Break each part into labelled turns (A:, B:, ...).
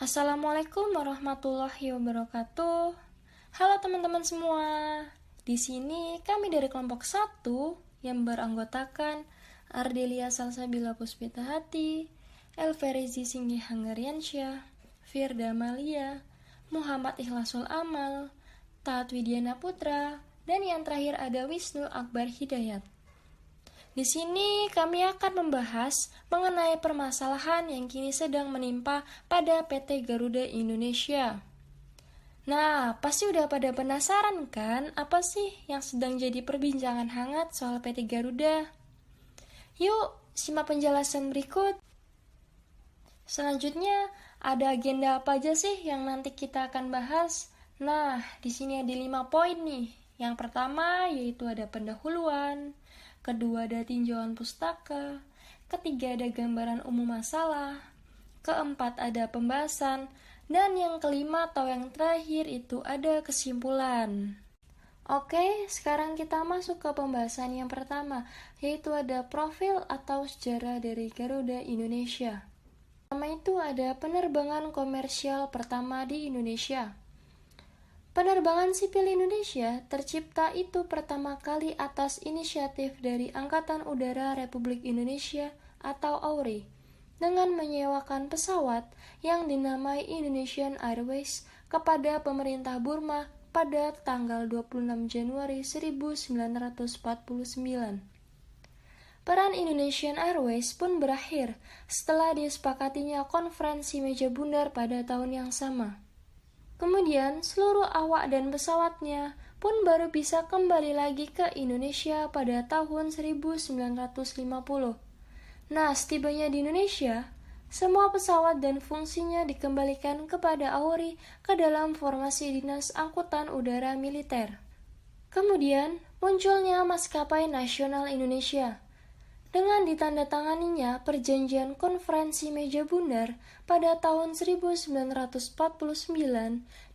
A: Assalamualaikum warahmatullahi wabarakatuh. Halo teman-teman semua. Di sini kami dari kelompok 1 yang beranggotakan Ardelia Salsabila Puspita Hati, Elverizi Singgi Hangariansyah, Firda Malia, Muhammad Ikhlasul Amal, Taat Widiana Putra, dan yang terakhir ada Wisnu Akbar Hidayat. Di sini kami akan membahas mengenai permasalahan yang kini sedang menimpa pada PT Garuda Indonesia. Nah, pasti udah pada penasaran kan apa sih yang sedang jadi perbincangan hangat soal PT Garuda? Yuk, simak penjelasan berikut. Selanjutnya, ada agenda apa aja sih yang nanti kita akan bahas? Nah, di sini ada 5 poin nih. Yang pertama yaitu ada pendahuluan, kedua ada tinjauan pustaka, ketiga ada gambaran umum masalah, keempat ada pembahasan, dan yang kelima atau yang terakhir itu ada kesimpulan. Oke, sekarang kita masuk ke pembahasan yang pertama, yaitu ada profil atau sejarah dari Garuda Indonesia. Pertama itu ada penerbangan komersial pertama di Indonesia. Penerbangan sipil Indonesia tercipta itu pertama kali atas inisiatif dari Angkatan Udara Republik Indonesia atau AURI dengan menyewakan pesawat yang dinamai Indonesian Airways kepada pemerintah Burma pada tanggal 26 Januari 1949. Peran Indonesian Airways pun berakhir setelah disepakatinya konferensi meja bundar pada tahun yang sama. Kemudian, seluruh awak dan pesawatnya pun baru bisa kembali lagi ke Indonesia pada tahun 1950. Nah, setibanya di Indonesia, semua pesawat dan fungsinya dikembalikan kepada AURI ke dalam formasi Dinas Angkutan Udara Militer. Kemudian, munculnya Maskapai Nasional Indonesia. Dengan ditandatanganinya perjanjian konferensi meja bundar pada tahun 1949,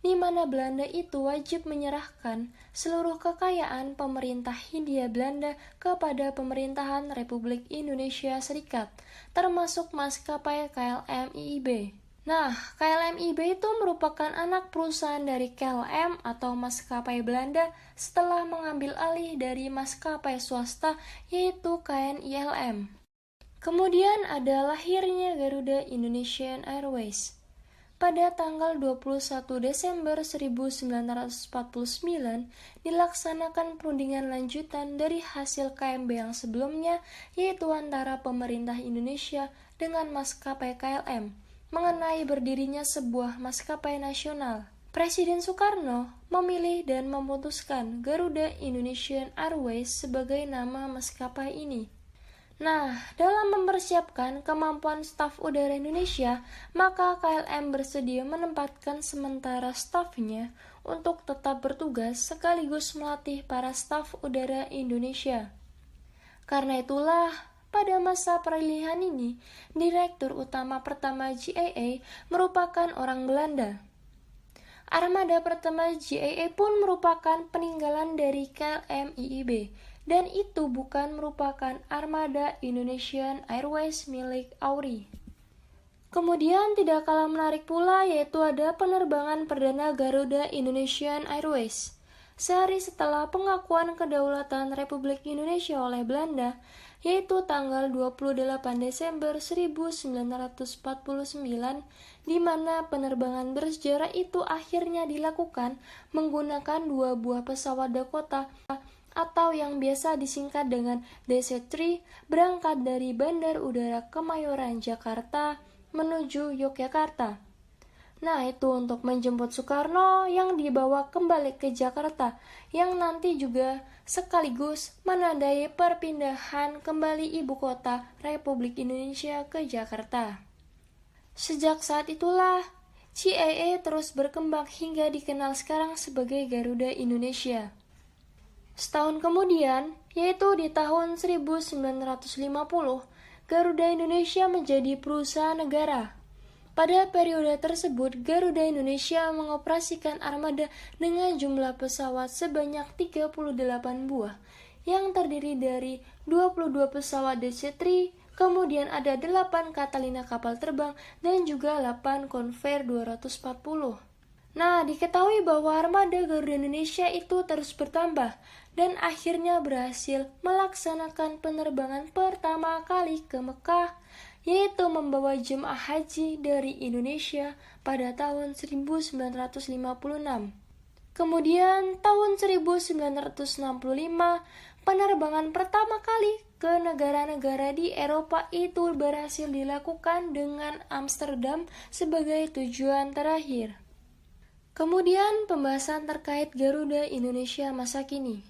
A: di mana Belanda itu wajib menyerahkan seluruh kekayaan pemerintah Hindia Belanda kepada pemerintahan Republik Indonesia Serikat, termasuk maskapai KLM IIB. Nah, KLM IB itu merupakan anak perusahaan dari KLM atau maskapai Belanda setelah mengambil alih dari maskapai swasta yaitu KNILM. Kemudian ada lahirnya Garuda Indonesian Airways. Pada tanggal 21 Desember 1949 dilaksanakan perundingan lanjutan dari hasil KMB yang sebelumnya yaitu antara pemerintah Indonesia dengan maskapai KLM. Mengenai berdirinya sebuah maskapai nasional. Presiden Soekarno memilih dan memutuskan Garuda Indonesian Airways sebagai nama maskapai ini. Nah, dalam mempersiapkan kemampuan staf udara Indonesia, maka KLM bersedia menempatkan sementara stafnya untuk tetap bertugas sekaligus melatih para staf udara Indonesia. Karena itulah, pada masa peralihan ini, Direktur Utama pertama GAA merupakan orang Belanda. Armada pertama GAA pun merupakan peninggalan dari KLM IIB, dan itu bukan merupakan armada Indonesian Airways milik AURI. Kemudian tidak kalah menarik pula yaitu ada penerbangan perdana Garuda Indonesian Airways. Sehari setelah pengakuan kedaulatan Republik Indonesia oleh Belanda, yaitu tanggal 28 Desember 1949, di mana penerbangan bersejarah itu akhirnya dilakukan menggunakan 2 buah pesawat Dakota atau yang biasa disingkat dengan DC-3 berangkat dari Bandar Udara Kemayoran, Jakarta menuju Yogyakarta. Nah, itu untuk menjemput Soekarno yang dibawa kembali ke Jakarta, yang nanti juga sekaligus menandai perpindahan kembali ibu kota Republik Indonesia ke Jakarta. Sejak saat itulah, GAA terus berkembang hingga dikenal sekarang sebagai Garuda Indonesia. Setahun kemudian, yaitu di tahun 1950, Garuda Indonesia menjadi perusahaan negara. Pada periode tersebut, Garuda Indonesia mengoperasikan armada dengan jumlah pesawat sebanyak 38 buah, yang terdiri dari 22 pesawat DC-3, kemudian ada 8 Catalina kapal terbang, dan juga 8 Convair 240. Nah, diketahui bahwa armada Garuda Indonesia itu terus bertambah dan akhirnya berhasil melaksanakan penerbangan pertama kali ke Mekah, yaitu membawa jemaah haji dari Indonesia pada tahun 1956. Kemudian tahun 1965, penerbangan pertama kali ke negara-negara di Eropa itu berhasil dilakukan dengan Amsterdam sebagai tujuan terakhir. Kemudian pembahasan terkait Garuda Indonesia masa kini.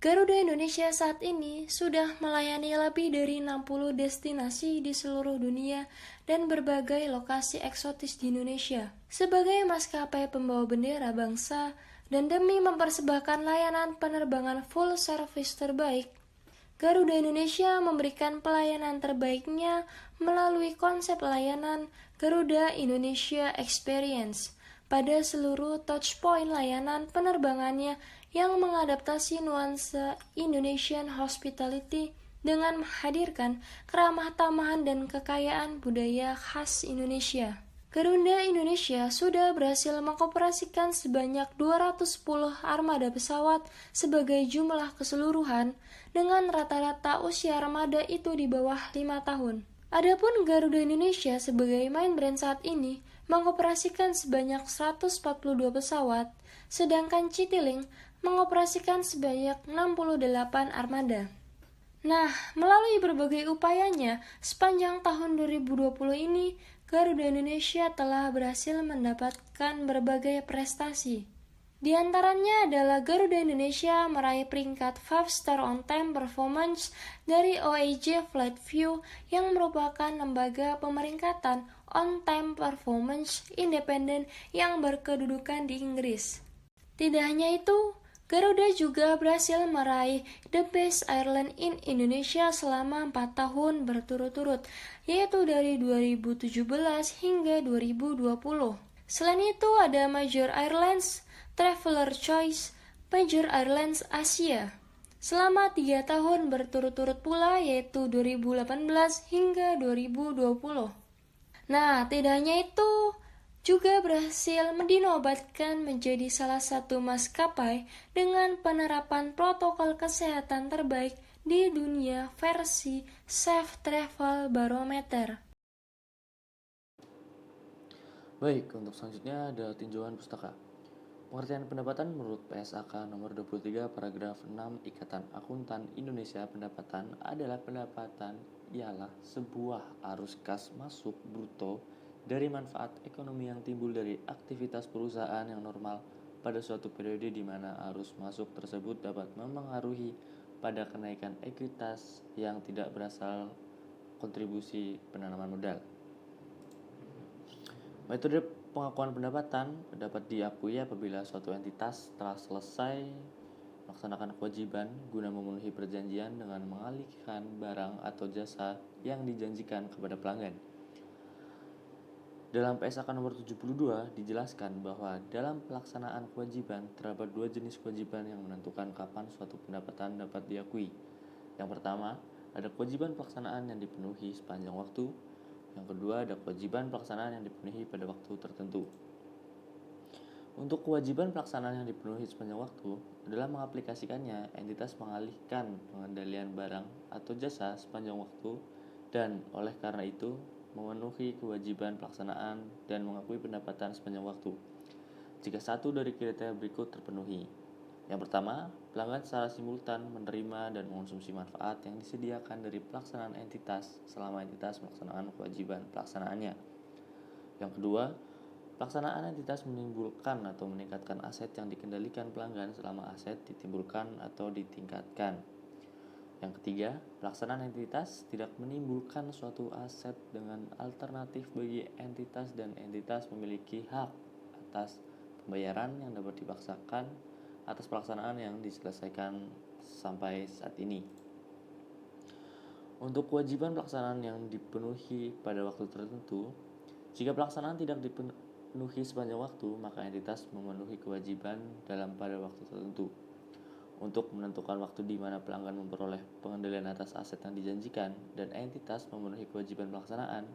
A: Garuda Indonesia saat ini sudah melayani lebih dari 60 destinasi di seluruh dunia dan berbagai lokasi eksotis di Indonesia. Sebagai maskapai pembawa bendera bangsa dan demi mempersembahkan layanan penerbangan full service terbaik, Garuda Indonesia memberikan pelayanan terbaiknya melalui konsep layanan Garuda Indonesia Experience pada seluruh touchpoint layanan penerbangannya yang mengadaptasi nuansa Indonesian Hospitality dengan menghadirkan keramah tamahan dan kekayaan budaya khas Indonesia. Garuda Indonesia sudah berhasil mengoperasikan sebanyak 210 armada pesawat sebagai jumlah keseluruhan dengan rata-rata usia armada itu di bawah 5 tahun. Adapun Garuda Indonesia sebagai main brand saat ini mengoperasikan sebanyak 142 pesawat, sedangkan Citylink mengoperasikan sebanyak 68 armada. Nah, melalui berbagai upayanya, sepanjang tahun 2020 ini, Garuda Indonesia telah berhasil mendapatkan berbagai prestasi. Di antaranya adalah Garuda Indonesia meraih peringkat 5 Star On Time Performance dari OAG Flight View yang merupakan lembaga pemeringkatan On Time Performance independen yang berkedudukan di Inggris. Tidak hanya itu, Garuda juga berhasil meraih The Best Airline in Indonesia selama 4 tahun berturut-turut, yaitu dari 2017 hingga 2020. Selain itu ada Major Airlines, Traveler Choice, Major Airlines Asia selama 3 tahun berturut-turut pula, yaitu 2018 hingga 2020. Nah, tidak hanya itu, juga berhasil dinobatkan menjadi salah satu maskapai dengan penerapan protokol kesehatan terbaik di dunia versi Safe Travel Barometer.
B: Baik, untuk selanjutnya ada tinjauan pustaka. Pengertian pendapatan menurut PSAK nomor 23 paragraf 6 Ikatan Akuntan Indonesia, pendapatan adalah pendapatan ialah sebuah arus kas masuk bruto dari manfaat ekonomi yang timbul dari aktivitas perusahaan yang normal pada suatu periode di mana arus masuk tersebut dapat memengaruhi pada kenaikan ekuitas yang tidak berasal kontribusi penanaman modal. Metode pengakuan pendapatan dapat diakui apabila suatu entitas telah selesai melaksanakan kewajiban guna memenuhi perjanjian dengan mengalihkan barang atau jasa yang dijanjikan kepada pelanggan. Dalam PSAK nomor 72 dijelaskan bahwa dalam pelaksanaan kewajiban terdapat dua jenis kewajiban yang menentukan kapan suatu pendapatan dapat diakui. Yang pertama, ada kewajiban pelaksanaan yang dipenuhi sepanjang waktu. Yang kedua, ada kewajiban pelaksanaan yang dipenuhi pada waktu tertentu. Untuk kewajiban pelaksanaan yang dipenuhi sepanjang waktu, dalam mengaplikasikannya, entitas mengalihkan pengendalian barang atau jasa sepanjang waktu dan oleh karena itu memenuhi kewajiban pelaksanaan dan mengakui pendapatan sepanjang waktu jika satu dari kriteria berikut terpenuhi. Yang pertama, pelanggan secara simultan menerima dan mengonsumsi manfaat yang disediakan dari pelaksanaan entitas selama entitas melaksanakan kewajiban pelaksanaannya. Yang kedua, pelaksanaan entitas menimbulkan atau meningkatkan aset yang dikendalikan pelanggan selama aset ditimbulkan atau ditingkatkan. Yang ketiga, pelaksanaan entitas tidak menimbulkan suatu aset dengan alternatif bagi entitas dan entitas memiliki hak atas pembayaran yang dapat dipaksakan atas pelaksanaan yang diselesaikan sampai saat ini. Untuk kewajiban pelaksanaan yang dipenuhi pada waktu tertentu, jika pelaksanaan tidak dipenuhi sepanjang waktu, maka entitas memenuhi kewajiban dalam pada waktu tertentu. untuk menentukan waktu di mana pelanggan memperoleh pengendalian atas aset yang dijanjikan dan entitas memenuhi kewajiban pelaksanaan.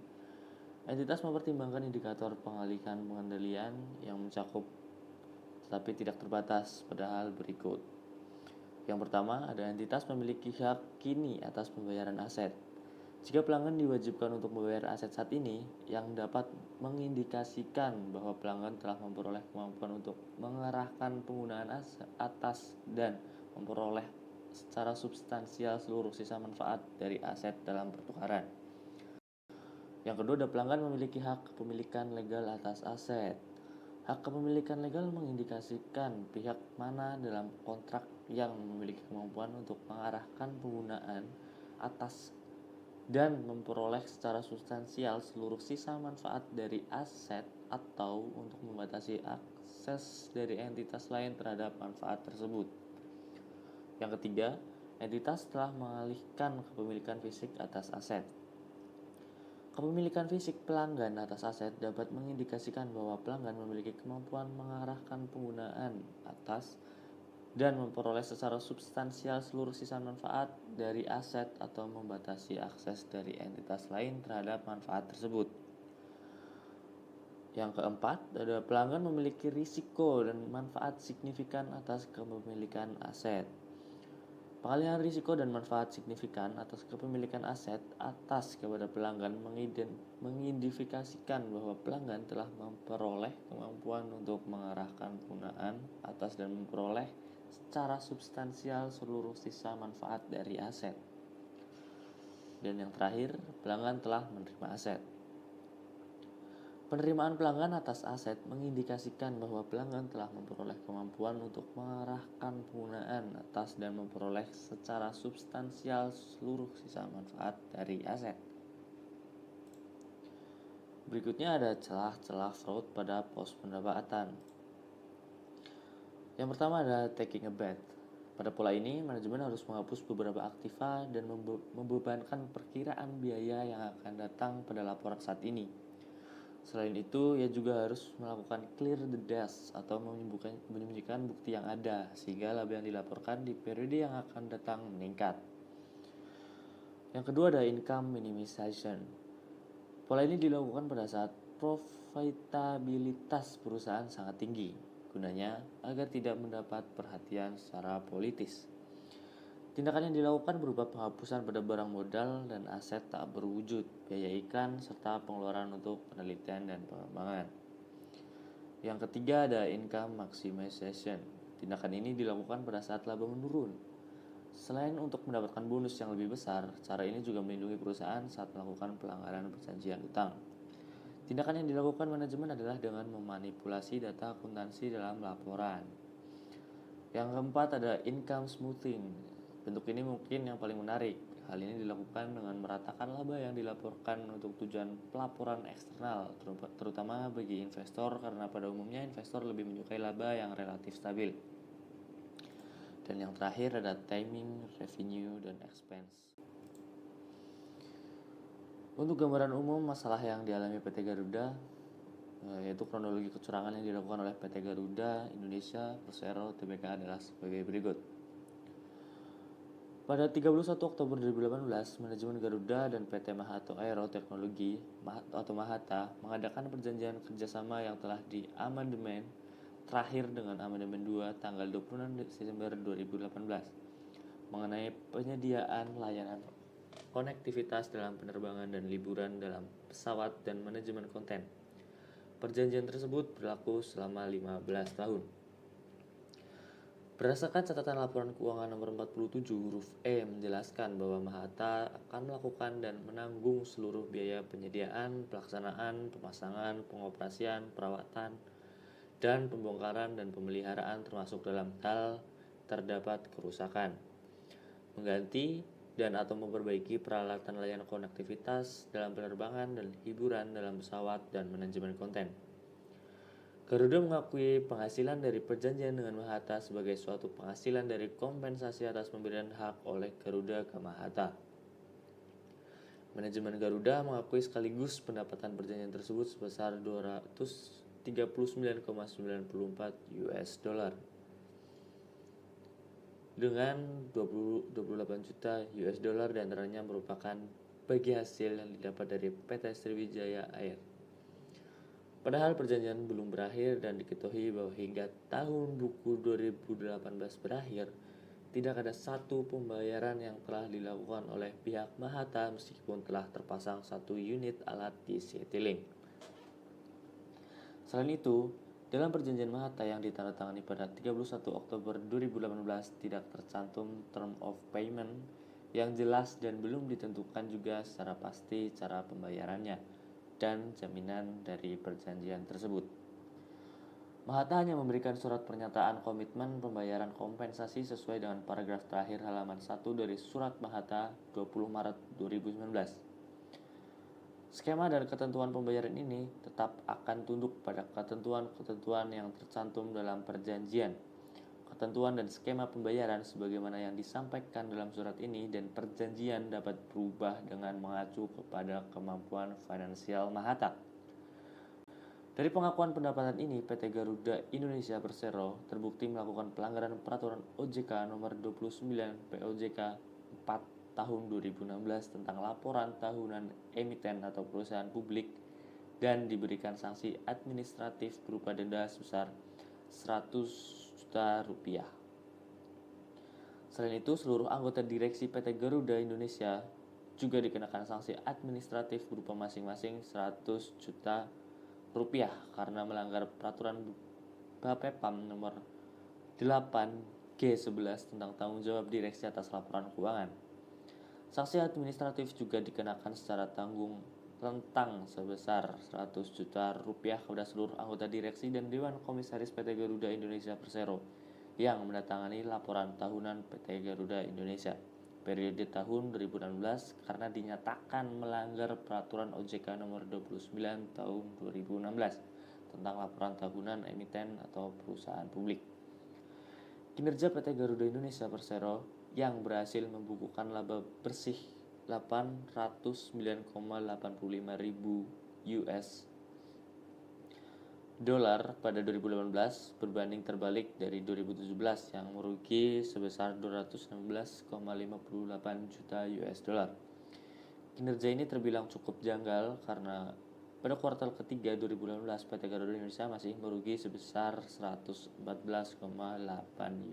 B: Entitas mempertimbangkan indikator pengalihan pengendalian yang mencakup tetapi tidak terbatas pada hal berikut. Yang pertama, ada entitas memiliki hak kini atas pembayaran aset. Jika pelanggan diwajibkan untuk membayar aset saat ini, yang dapat mengindikasikan bahwa pelanggan telah memperoleh kemampuan untuk mengarahkan penggunaan atas dan memperoleh secara substansial seluruh sisa manfaat dari aset dalam pertukaran. Yang kedua, ada pelanggan memiliki hak kepemilikan legal atas aset. Hak kepemilikan legal mengindikasikan pihak mana dalam kontrak yang memiliki kemampuan untuk mengarahkan penggunaan atas dan memperoleh secara substansial seluruh sisa manfaat dari aset atau untuk membatasi akses dari entitas lain terhadap manfaat tersebut. Yang ketiga, entitas telah mengalihkan kepemilikan fisik atas aset. Kepemilikan fisik pelanggan atas aset dapat mengindikasikan bahwa pelanggan memiliki kemampuan mengarahkan penggunaan atas dan memperoleh secara substansial seluruh sisa manfaat dari aset atau membatasi akses dari entitas lain terhadap manfaat tersebut. Yang keempat, ada pelanggan memiliki risiko dan manfaat signifikan atas kepemilikan aset. Pengalihan risiko dan manfaat signifikan atas kepemilikan aset atas kepada pelanggan mengidentifikasikan bahwa pelanggan telah memperoleh kemampuan untuk mengarahkan penggunaan atas dan memperoleh secara substansial seluruh sisa manfaat dari aset. Dan yang terakhir, pelanggan telah menerima aset. Penerimaan pelanggan atas aset mengindikasikan bahwa pelanggan telah memperoleh kemampuan untuk mengarahkan penggunaan atas dan memperoleh secara substansial seluruh sisa manfaat dari aset. Berikutnya ada celah-celah fraud pada pos pendapatan. Yang pertama ada taking a bet. Pada pola ini, manajemen harus menghapus beberapa aktiva dan membebankan perkiraan biaya yang akan datang pada laporan saat ini. Selain itu, ia juga harus melakukan clear the desk atau menyembunyikan bukti yang ada sehingga laba yang dilaporkan di periode yang akan datang meningkat. Yang kedua ada income minimization. Pola ini dilakukan pada saat profitabilitas perusahaan sangat tinggi, gunanya agar tidak mendapat perhatian secara politis. Tindakan yang dilakukan berupa penghapusan pada barang modal dan aset tak berwujud, biaya iklan, serta pengeluaran untuk penelitian dan pengembangan. Yang ketiga ada income maximization. Tindakan ini dilakukan pada saat laba menurun. Selain untuk mendapatkan bonus yang lebih besar, cara ini juga melindungi perusahaan saat melakukan pelanggaran perjanjian utang. Tindakan yang dilakukan manajemen adalah dengan memanipulasi data akuntansi dalam laporan. Yang keempat ada income smoothing. Bentuk ini mungkin yang paling menarik. Hal ini dilakukan dengan meratakan laba yang dilaporkan untuk tujuan pelaporan eksternal, terutama bagi investor karena pada umumnya investor lebih menyukai laba yang relatif stabil. Dan yang terakhir ada timing, revenue, dan expense. Untuk gambaran umum masalah yang dialami PT Garuda, yaitu kronologi kecurangan yang dilakukan oleh PT Garuda Indonesia Persero Tbk adalah sebagai berikut. Pada 31 Oktober 2018, manajemen Garuda dan PT Mahato Aero Teknologi atau Mahata mengadakan perjanjian kerjasama yang telah diamandemen terakhir dengan amandemen 2 tanggal 26 Desember 2018 mengenai penyediaan layanan konektivitas dalam penerbangan dan liburan dalam pesawat dan manajemen konten. Perjanjian tersebut berlaku selama 15 tahun. Berdasarkan catatan laporan keuangan nomor 47 huruf E menjelaskan bahwa Mahata akan melakukan dan menanggung seluruh biaya penyediaan, pelaksanaan, pemasangan, pengoperasian, perawatan, dan pembongkaran dan pemeliharaan termasuk dalam hal terdapat kerusakan, mengganti dan atau memperbaiki peralatan layanan konektivitas dalam penerbangan dan hiburan dalam pesawat dan manajemen konten. Garuda mengakui penghasilan dari perjanjian dengan Mahata sebagai suatu penghasilan dari kompensasi atas pemberian hak oleh Garuda ke Mahata. Manajemen Garuda mengakui sekaligus pendapatan perjanjian tersebut sebesar 239,94 US dollar. dengan 28 juta US dollar, diantaranya merupakan bagi hasil yang didapat dari PT Sriwijaya Air. Padahal perjanjian belum berakhir dan diketahui bahwa hingga tahun buku 2018 berakhir, tidak ada satu pembayaran yang telah dilakukan oleh pihak Mahata meskipun telah terpasang 1 unit alat di Citylink. Selain itu, dalam perjanjian Mahata yang ditandatangani pada 31 Oktober 2018 tidak tercantum term of payment yang jelas dan belum ditentukan juga secara pasti cara pembayarannya dan jaminan dari perjanjian tersebut. Mahata hanya memberikan surat pernyataan komitmen pembayaran kompensasi sesuai dengan paragraf terakhir halaman 1 dari Surat Mahata 20 Maret 2019. Skema dan ketentuan pembayaran ini tetap akan tunduk pada ketentuan-ketentuan yang tercantum dalam perjanjian. Ketentuan dan skema pembayaran sebagaimana yang disampaikan dalam surat ini dan perjanjian dapat berubah dengan mengacu kepada kemampuan finansial Mahata. Dari pengakuan pendapatan ini, PT Garuda Indonesia Persero terbukti melakukan pelanggaran peraturan OJK nomor 29 POJK 4 tahun 2016 tentang laporan tahunan emiten atau perusahaan publik dan diberikan sanksi administratif berupa denda sebesar 100 juta rupiah. Selain itu, seluruh anggota direksi PT Garuda Indonesia juga dikenakan sanksi administratif berupa masing-masing 100 juta rupiah karena melanggar peraturan Bapepam nomor 8G11 tentang tanggung jawab direksi atas laporan keuangan. Sanksi administratif juga dikenakan secara tanggung rentang sebesar 100 juta rupiah kepada seluruh anggota direksi dan Dewan Komisaris PT Garuda Indonesia Persero yang mendatangani laporan tahunan PT Garuda Indonesia periode tahun 2016 karena dinyatakan melanggar peraturan OJK nomor 29 tahun 2016 tentang laporan tahunan emiten atau perusahaan publik. Kinerja PT Garuda Indonesia Persero yang berhasil membukukan laba bersih 809,85 ribu US dolar pada 2018 berbanding terbalik dari 2017 yang merugi sebesar 216,58 juta US dollar. Kinerja ini terbilang cukup janggal karena pada kuartal ketiga 2018 PT Garuda Indonesia masih merugi sebesar 114,8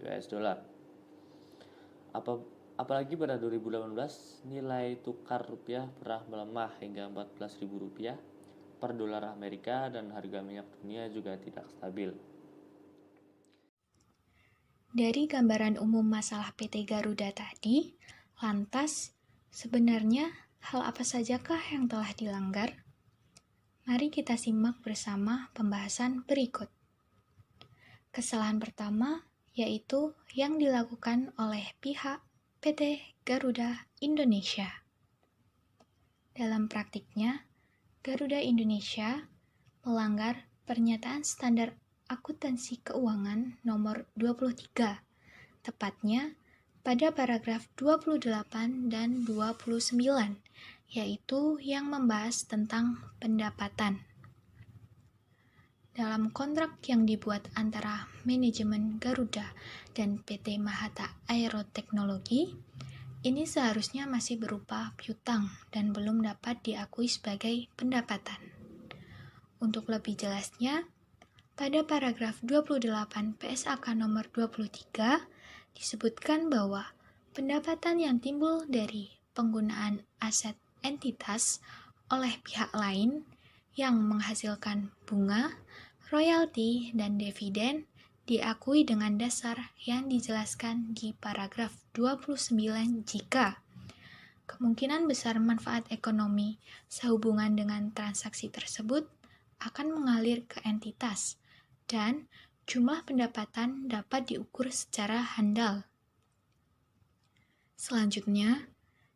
B: US dollar. Apalagi pada 2018 nilai tukar rupiah pernah melemah hingga Rp14.000 per dolar Amerika dan harga minyak dunia juga tidak stabil.
C: Dari gambaran umum masalah PT Garuda tadi, lantas sebenarnya hal apa sajakah yang telah dilanggar? Mari kita simak bersama pembahasan berikut. Kesalahan pertama yaitu yang dilakukan oleh pihak PT Garuda Indonesia. Dalam praktiknya, Garuda Indonesia melanggar Pernyataan Standar Akuntansi Keuangan nomor 23, tepatnya pada paragraf 28 dan 29, yaitu yang membahas tentang pendapatan. Dalam kontrak yang dibuat antara manajemen Garuda dan PT Mahata Aeroteknologi, ini seharusnya masih berupa piutang dan belum dapat diakui sebagai pendapatan. Untuk lebih jelasnya, pada paragraf 28 PSAK nomor 23 disebutkan bahwa pendapatan yang timbul dari penggunaan aset entitas oleh pihak lain yang menghasilkan bunga, royalti, dan dividen diakui dengan dasar yang dijelaskan di paragraf 29 jika kemungkinan besar manfaat ekonomi sehubungan dengan transaksi tersebut akan mengalir ke entitas dan jumlah pendapatan dapat diukur secara handal. Selanjutnya,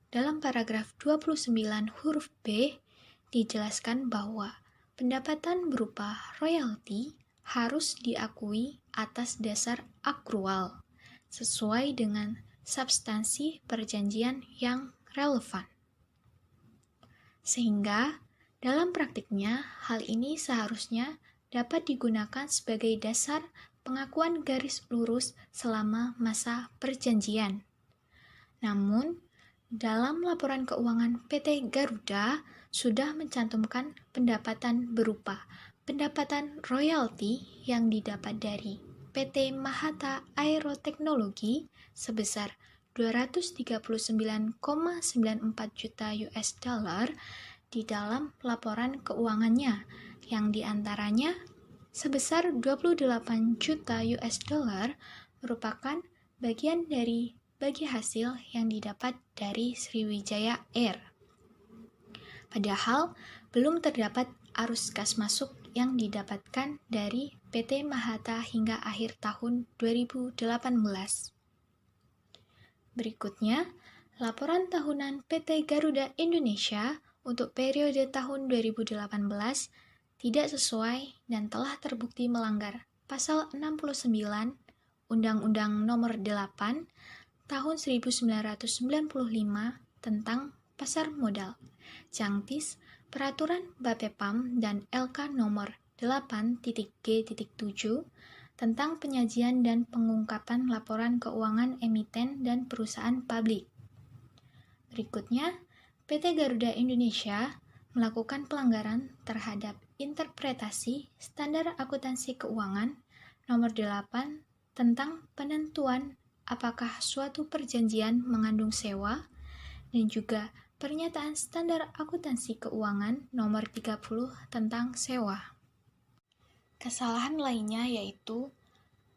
C: dalam paragraf 29 huruf B dijelaskan bahwa pendapatan berupa royalti harus diakui atas dasar akrual sesuai dengan substansi perjanjian yang relevan. Sehingga dalam praktiknya hal ini seharusnya dapat digunakan sebagai dasar pengakuan garis lurus selama masa perjanjian. Namun, dalam laporan keuangan PT Garuda sudah mencantumkan pendapatan berupa pendapatan royalti yang didapat dari PT Mahata Aeroteknologi sebesar 239,94 juta US dollar di dalam laporan keuangannya, yang diantaranya sebesar 28 juta US dollar merupakan bagian dari bagi hasil yang didapat dari Sriwijaya Air. Padahal belum terdapat arus kas masuk yang didapatkan dari PT Mahata hingga akhir tahun 2018. Berikutnya, laporan tahunan PT Garuda Indonesia untuk periode tahun 2018 tidak sesuai dan telah terbukti melanggar Pasal 69 Undang-Undang Nomor 8 Tahun 1995 tentang Pasar Modal, Jangtis, Peraturan Bapepam dan LK Nomor 8.G.7 tentang penyajian dan pengungkapan laporan keuangan emiten dan perusahaan publik. Berikutnya, PT Garuda Indonesia melakukan pelanggaran terhadap interpretasi Standar Akuntansi Keuangan Nomor 8 tentang penentuan apakah suatu perjanjian mengandung sewa, dan juga pernyataan Standar Akuntansi Keuangan Nomor 30 tentang sewa. Kesalahan lainnya yaitu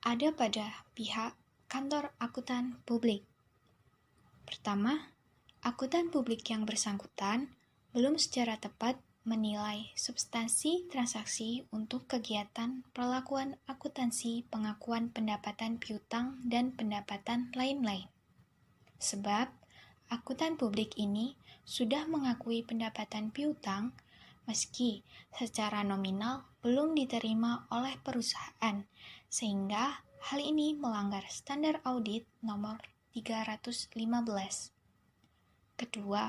C: ada pada pihak kantor akuntan publik. Pertama, akuntan publik yang bersangkutan belum secara tepat menilai substansi transaksi untuk kegiatan perlakuan akuntansi pengakuan pendapatan piutang dan pendapatan lain-lain. Sebab, akuntan publik ini sudah mengakui pendapatan piutang meski secara nominal belum diterima oleh perusahaan, sehingga hal ini melanggar standar audit nomor 315. Kedua,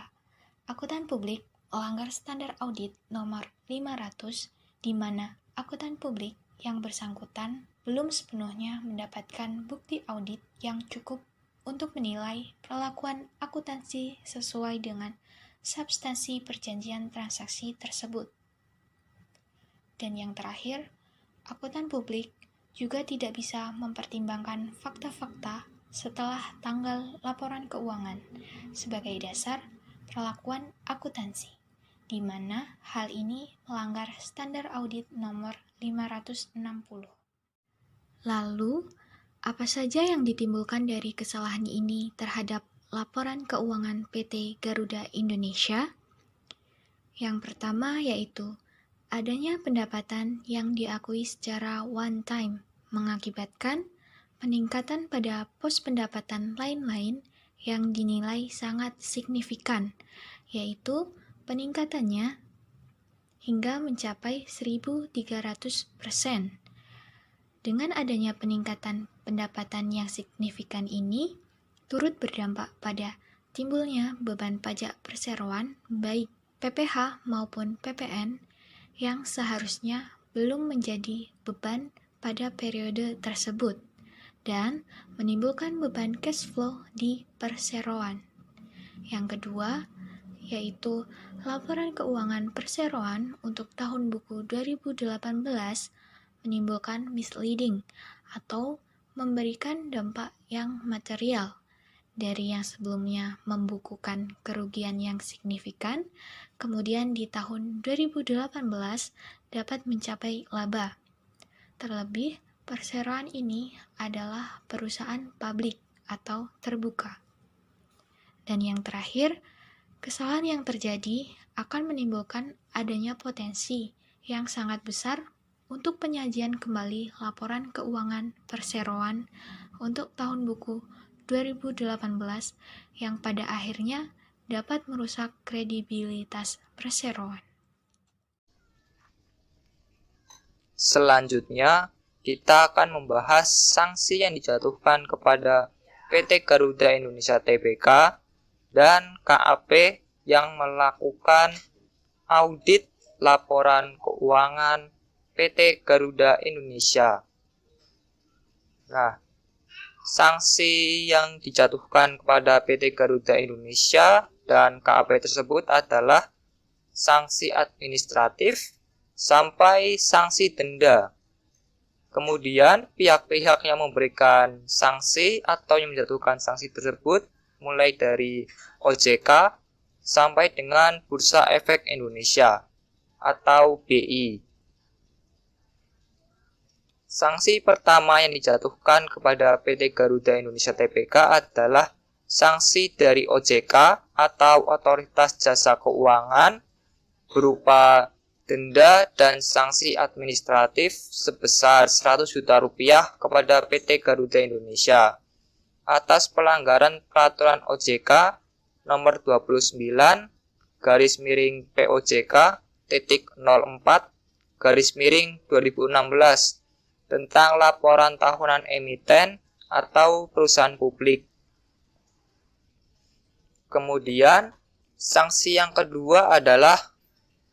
C: akuntan publik melanggar standar audit nomor 500, di mana akuntan publik yang bersangkutan belum sepenuhnya mendapatkan bukti audit yang cukup untuk menilai perlakuan akuntansi sesuai dengan substansi perjanjian transaksi tersebut. Dan yang terakhir, akuntan publik juga tidak bisa mempertimbangkan fakta-fakta setelah tanggal laporan keuangan sebagai dasar perlakuan akuntansi, di mana hal ini melanggar standar audit nomor 560. Lalu, apa saja yang ditimbulkan dari kesalahan ini terhadap laporan keuangan PT Garuda Indonesia? Yang pertama yaitu adanya pendapatan yang diakui secara one time, mengakibatkan peningkatan pada pos pendapatan lain-lain yang dinilai sangat signifikan, yaitu peningkatannya hingga mencapai 1.300%. Dengan adanya peningkatan pendapatan yang signifikan ini, turut berdampak pada timbulnya beban pajak perseroan baik PPh maupun PPN yang seharusnya belum menjadi beban pada periode tersebut dan menimbulkan beban cash flow di perseroan. Yang kedua, yaitu laporan keuangan perseroan untuk tahun buku 2018 menimbulkan misleading atau memberikan dampak yang material dari yang sebelumnya membukukan kerugian yang signifikan, kemudian di tahun 2018 dapat mencapai laba. Terlebih, perseroan ini adalah perusahaan publik atau terbuka. Dan yang terakhir, kesalahan yang terjadi akan menimbulkan adanya potensi yang sangat besar untuk penyajian kembali laporan keuangan perseroan untuk tahun buku 2018 yang pada akhirnya dapat merusak kredibilitas perseroan.
D: Selanjutnya, kita akan membahas sanksi yang dijatuhkan kepada PT Garuda Indonesia Tbk dan KAP yang melakukan audit laporan keuangan PT Garuda Indonesia. Nah, sanksi yang dijatuhkan kepada PT Garuda Indonesia dan KAP tersebut adalah sanksi administratif sampai sanksi denda. Kemudian pihak-pihak yang memberikan sanksi atau yang menjatuhkan sanksi tersebut mulai dari OJK sampai dengan Bursa Efek Indonesia atau BI. Sanksi pertama yang dijatuhkan kepada PT Garuda Indonesia Tbk adalah sanksi dari OJK atau Otoritas Jasa Keuangan berupa denda dan sanksi administratif sebesar 100 juta rupiah kepada PT Garuda Indonesia atas pelanggaran peraturan OJK nomor 29 POJK.04/2016 tentang laporan tahunan emiten atau perusahaan publik. Kemudian, sanksi yang kedua adalah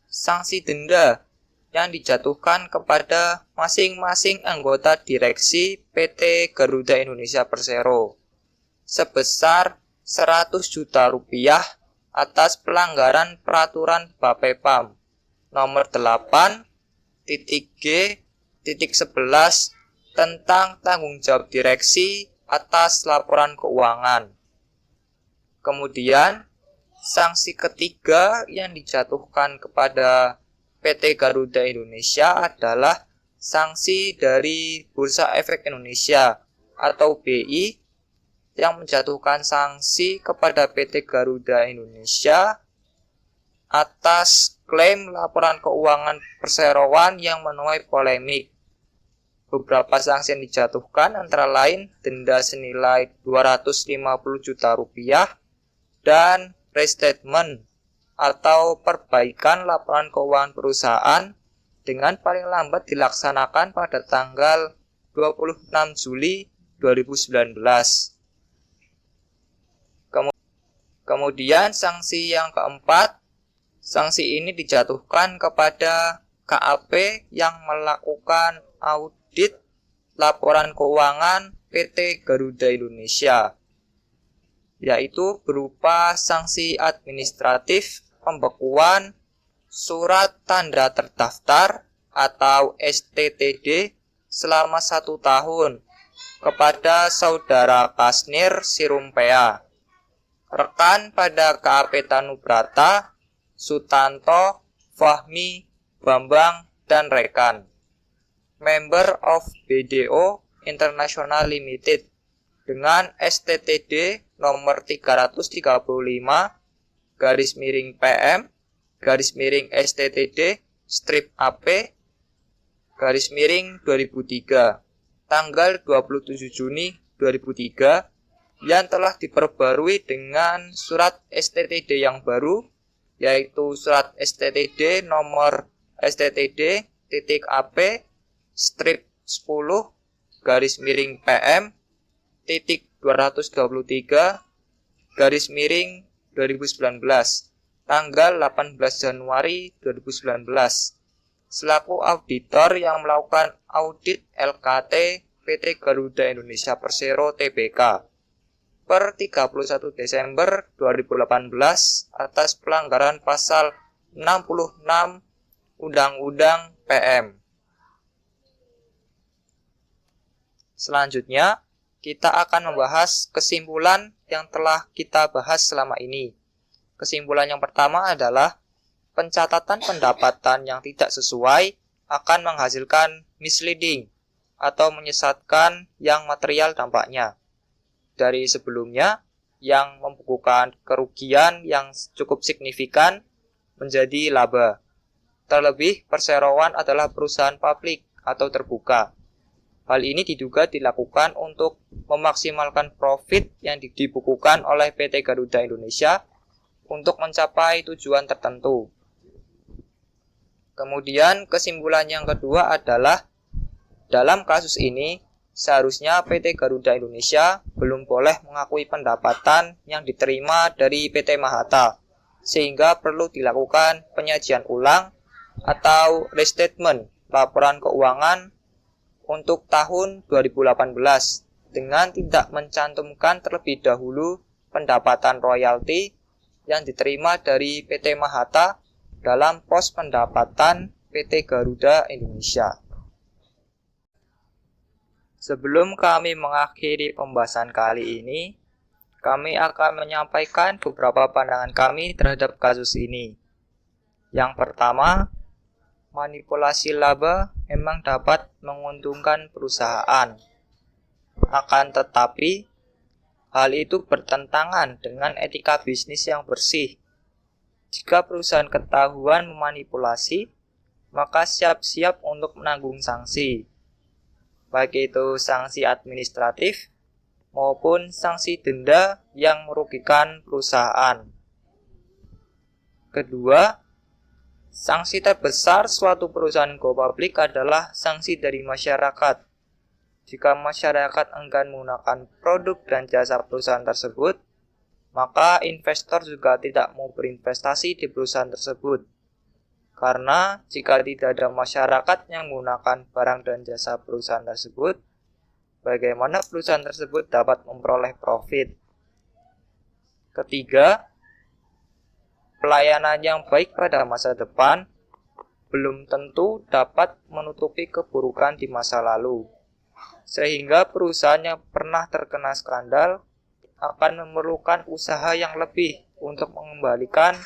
D: sanksi denda yang dijatuhkan kepada masing-masing anggota direksi PT Garuda Indonesia Persero sebesar 100 juta rupiah atas pelanggaran peraturan Bapepam nomor 8.G.11 tentang tanggung jawab direksi atas laporan keuangan. Kemudian, sanksi ketiga yang dijatuhkan kepada PT Garuda Indonesia adalah sanksi dari Bursa Efek Indonesia atau BI yang menjatuhkan sanksi kepada PT Garuda Indonesia atas klaim laporan keuangan perseroan yang menuai polemik. Beberapa sanksi yang dijatuhkan antara lain denda senilai 250 juta rupiah dan restatement atau perbaikan laporan keuangan perusahaan dengan paling lambat dilaksanakan pada tanggal 26 Juli 2019. Kemudian sanksi yang keempat, sanksi ini dijatuhkan kepada KAP yang melakukan audit laporan keuangan PT Garuda Indonesia, yaitu berupa sanksi administratif pembekuan surat tanda terdaftar atau STTD selama 1 tahun kepada saudara Kasnir Sirumpea, rekan pada KAP Tanubrata, Sutanto, Fahmi, Bambang, dan rekan. Member of BDO International Limited dengan STTD nomor 330-PM/STTD/AP/2003 tanggal 27 Juni 2003 yang telah diperbarui dengan surat STTD yang baru, yaitu surat STTD nomor STTD-AP-10-PM-223/2019 tanggal 18 Januari 2019 selaku auditor yang melakukan audit LKT PT Garuda Indonesia Persero Tbk per 31 Desember 2018 atas pelanggaran pasal 66 Undang-Undang PM. Selanjutnya, kita akan membahas kesimpulan yang telah kita bahas selama ini. Kesimpulan yang pertama adalah pencatatan pendapatan yang tidak sesuai akan menghasilkan misleading atau menyesatkan yang material dampaknya. Dari sebelumnya, yang membukukan kerugian yang cukup signifikan menjadi laba. Terlebih, perseroan adalah perusahaan publik atau terbuka. Hal ini diduga dilakukan untuk memaksimalkan profit yang dibukukan oleh PT Garuda Indonesia untuk mencapai tujuan tertentu. Kemudian kesimpulan yang kedua adalah dalam kasus ini seharusnya PT Garuda Indonesia belum boleh mengakui pendapatan yang diterima dari PT Mahata, sehingga perlu dilakukan penyajian ulang atau restatement laporan keuangan untuk tahun 2018 dengan tidak mencantumkan terlebih dahulu pendapatan royalti yang diterima dari PT Mahata dalam pos pendapatan PT Garuda Indonesia. Sebelum kami mengakhiri pembahasan kali ini, kami akan menyampaikan beberapa pandangan kami terhadap kasus ini. Yang pertama, manipulasi laba memang dapat menguntungkan perusahaan. Akan tetapi, hal itu bertentangan dengan etika bisnis yang bersih. Jika perusahaan ketahuan memanipulasi, maka siap-siap untuk menanggung sanksi, baik itu sanksi administratif maupun sanksi denda yang merugikan perusahaan. Kedua, sanksi terbesar suatu perusahaan go public adalah sanksi dari masyarakat. Jika masyarakat enggan menggunakan produk dan jasa perusahaan tersebut, maka investor juga tidak mau berinvestasi di perusahaan tersebut. Karena jika tidak ada masyarakat yang menggunakan barang dan jasa perusahaan tersebut, bagaimana perusahaan tersebut dapat memperoleh profit? Ketiga, pelayanan yang baik pada masa depan belum tentu dapat menutupi keburukan di masa lalu, sehingga perusahaan yang pernah terkena skandal akan memerlukan usaha yang lebih untuk mengembalikan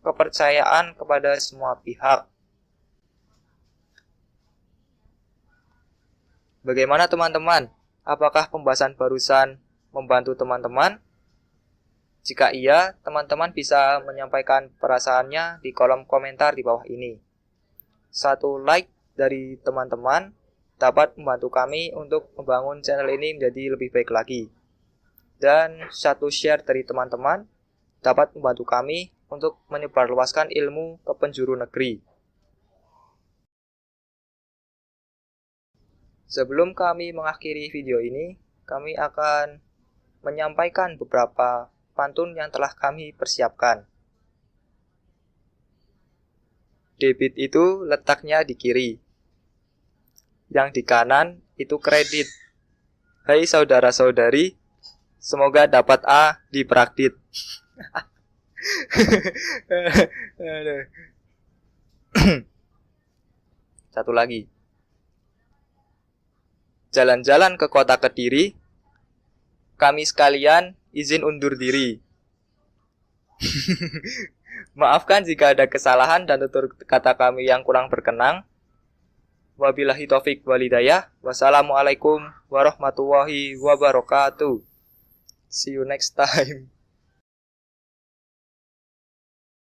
D: kepercayaan kepada semua pihak. Bagaimana teman-teman? Apakah pembahasan barusan membantu teman-teman? Jika iya, teman-teman bisa menyampaikan perasaannya di kolom komentar di bawah ini. Satu like dari teman-teman dapat membantu kami untuk membangun channel ini menjadi lebih baik lagi. Dan satu share dari teman-teman dapat membantu kami untuk menyebarluaskan ilmu ke penjuru negeri. Sebelum kami mengakhiri video ini, kami akan menyampaikan beberapa pantun yang telah kami persiapkan. Debit itu letaknya di kiri, yang di kanan itu kredit. Hai saudara-saudari, semoga dapat A di praktit. Satu lagi. Jalan-jalan ke kota Kediri, kami sekalian izin undur diri. Maafkan jika ada kesalahan dan tutur kata kami yang kurang berkenan. Wabillahi taufik walhidayah. Wassalamualaikum warahmatullahi wabarakatuh. See you next time.